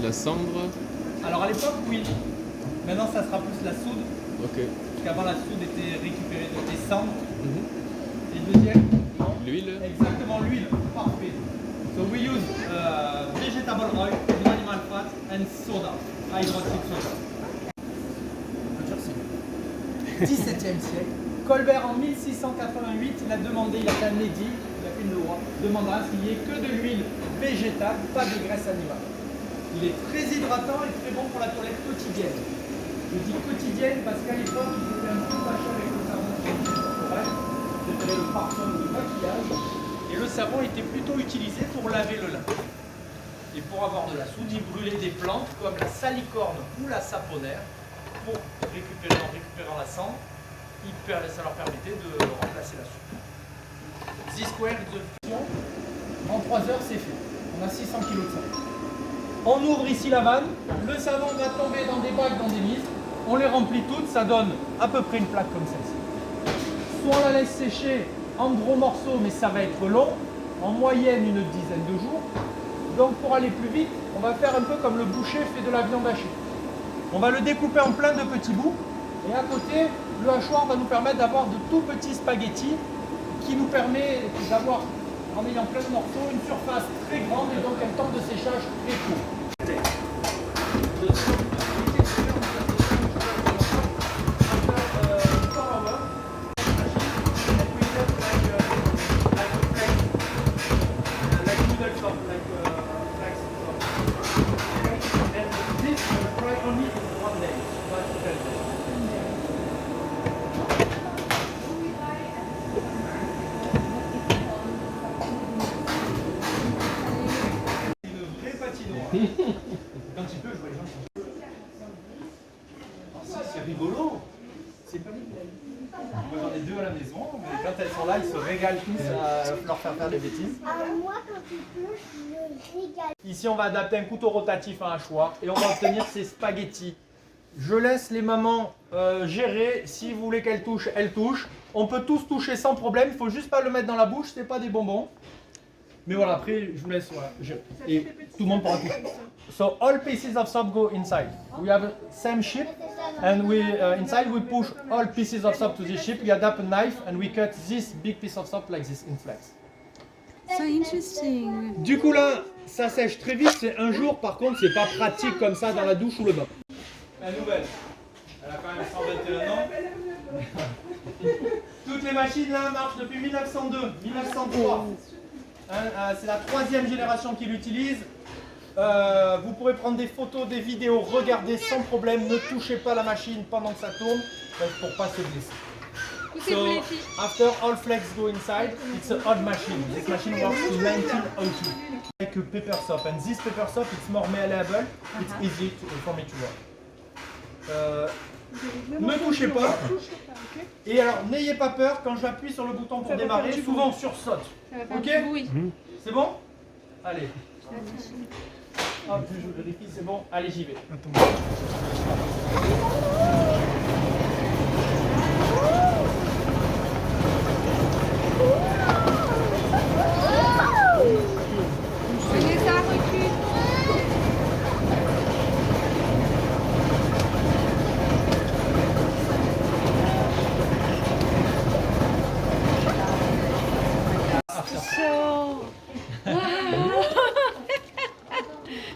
La cendre. Alors à l'époque, oui. Maintenant, ça sera plus la soude. Ok. Parce qu'avant, la soude était récupérée des cendres. Mhm. Et deuxième, non. L'huile. Exactement, l'huile. Parfait. So we use vegetable oil, animal fat and soda, hydroxide soda. 17e siècle. Colbert en 1688, il a demandé, il a fait un édit, il a fait une loi, demandant à ce qu'il n'y ait que de l'huile végétale, pas de graisse animale. Il est très hydratant et très bon pour la toilette quotidienne. Je dis quotidienne parce qu'à l'époque, ils étaient un peu fâchés avec le savon corporel, c'était le parfum de maquillage, et le savon était plutôt utilisé pour laver le linge. Et pour avoir de la soude, ils brûlaient des plantes comme la salicorne ou la saponaire pour récupérer, en récupérant la cendre, ça leur permettait de remplacer la soude. Z-Square de fusion, en 3 heures c'est fait. On a 600 kg de savon. On ouvre ici la vanne, le savon va tomber dans des bacs, dans des mises, on les remplit toutes, ça donne à peu près une plaque comme celle-ci. Soit on la laisse sécher en gros morceaux, mais ça va être long, en moyenne une dizaine de jours. Donc pour aller plus vite, on va faire un peu comme le boucher fait de la viande hachée. On va le découper en plein de petits bouts, et à côté, le hachoir va nous permettre d'avoir de tout petits spaghettis qui nous permet d'avoir, en ayant plein de morceaux, une surface très grande et donc un temps de séchage très court. Quand il pleut, je vois les gens. Oh, si, c'est rigolo. C'est pas rigolo. Moi j'en ai 2 à la maison, mais quand elles sont là, ils se régalent tous à leur faire des bêtises. Moi, quand il pleut, je me régale. Ici, on va adapter un couteau rotatif à un hachoir et on va obtenir ces spaghettis. Je laisse les mamans gérer. Si vous voulez qu'elles touchent, elles touchent. On peut tous toucher sans problème. Il faut juste pas le mettre dans la bouche, c'est pas des bonbons. Mais voilà, après, je vous laisse. Voilà, et tout le monde pourra toucher. So all pieces of soap go inside. We have same sheep, and we inside we push all pieces of soap to the sheep. We adapt a knife and we cut this big piece of soap like this in flakes. So interesting. Du coup là, ça sèche très vite. C'est un jour. Par contre, c'est pas pratique comme ça dans la douche ou le bain. La nouvelle. Elle a quand même 121 ans. Toutes les machines là marchent depuis 1902, 1903. C'est la 3e génération qui l'utilise. Vous pourrez prendre des photos, des vidéos, regarder sans problème. Ne touchez pas la machine pendant que ça tourne pour pas se blesser. So after all flakes go inside, it's an old machine. This machine works to 1902. Like a paper soap, and this paper soap it's more malleable. It's easy for me to work. Ne touchez pas. Et alors n'ayez pas peur quand j'appuie sur le bouton pour démarrer. Souvent on sursaute. Ok? C'est bon? Allez. Hop, je vérifie, c'est bon. Allez, j'y vais.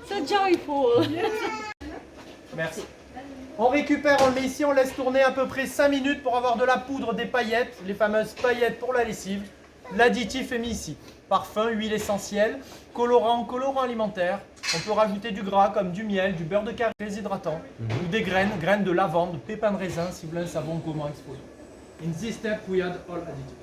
So joyful. Merci. On récupère, on le met ici, on laisse tourner à peu près 5 minutes pour avoir de la poudre, des paillettes, les fameuses paillettes pour la lessive. L'additif est mis ici. Parfum, huile essentielle, colorant alimentaire. On peut rajouter du gras comme du miel, du beurre de karité, des hydratants, ou des graines de lavande, pépins de raisin si vous voulez un savon comment exposé. In this step, we add all additives.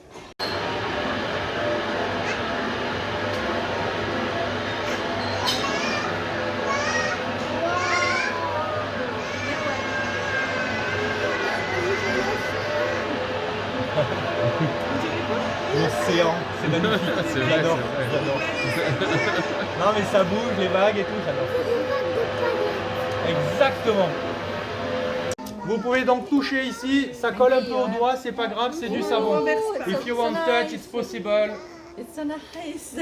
L'océan, c'est magnifique. C'est vrai, J'adore, c'est vrai. j'adore. Non mais ça bouge, les vagues et tout, j'adore. Exactement. Vous pouvez donc toucher ici, ça colle un peu au doigt, c'est pas grave, c'est du savon. If you want touch, it's possible. It's so nice.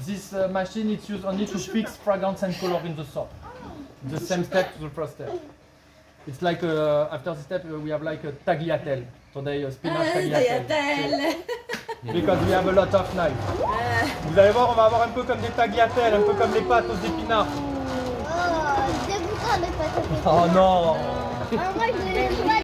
this machine is used only to fix fragrance and color in the soap. The same step to the first step. It's like after this step we have like a tagliatelle. Today spinach tagliatelle. Because we have a lot of knives. Vous allez voir, on va avoir un peu comme des tagliatelles, un peu comme les pâtes aux épinards. Oh, dégoûtant les pâtes. Oh non! Alors moi je les vois.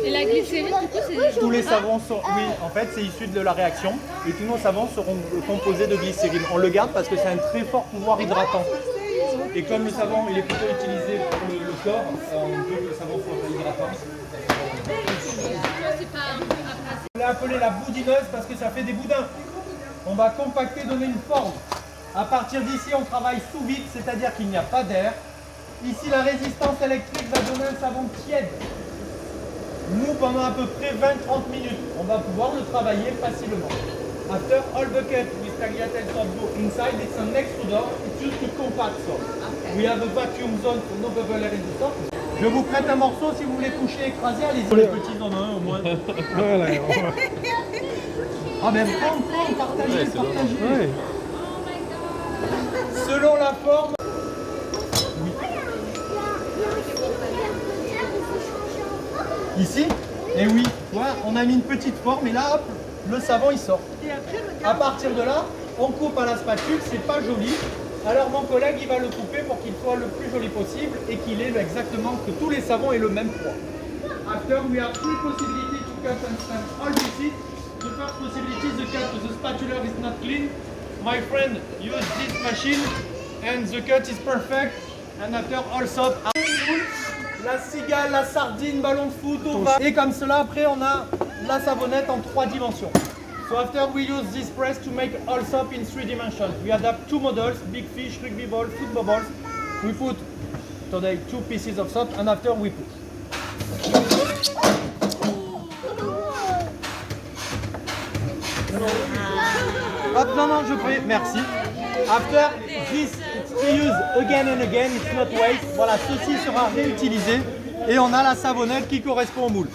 Et la glycérine, du coup, c'est Tous les savons sont, oui, en fait c'est issu de la réaction et tous nos savons seront composés de glycérine. On le garde parce que c'est un très fort pouvoir hydratant. Et comme le savon il est plutôt utilisé pour le corps, on veut que le savon soit hydratant. On l'a appelé la boudineuse parce que ça fait des boudins. On va compacter, donner une forme. À partir d'ici, on travaille sous vide, c'est-à-dire qu'il n'y a pas d'air. Ici, la résistance électrique va donner un savon tiède. Nous, pendant à peu près 20-30 minutes, on va pouvoir le travailler facilement. After all bucket with tagliatelle soap go inside, it's an extrudor. It's used to compact soap. We have a vacuum zone for no bubble air in the soap. Je vous prête un morceau si vous voulez toucher, écraser, allez-y. Les petits en ont un au moins. Ah ben prends, partagez. Selon la forme. Ici? Eh oui, voilà, on a mis une petite forme et là, hop, le savon il sort. À partir de là, on coupe à la spatule, c'est pas joli. Alors mon collègue il va le couper pour qu'il soit le plus joli possible et qu'il ait exactement, que tous les savons aient le même poids. After we have three possibilities to cut and stamp all this. The first possibility is the cut, the spatula is not clean. My friend use this machine and the cut is perfect. And after all soap, la cigale, la sardine, ballon de foot, au bas. Et comme cela, après on a la savonnette en 3 dimensions. So after we use this press to make all soap in 3 dimensions. We adapt 2 models, big fish, rugby ball, foot bubbles. We put today 2 pieces of soap and after we put. Hop, non, je fais, merci. After this, it's reused again and again, it's not waste. Voilà, ceci sera réutilisé et on a la savonnette qui correspond au moule.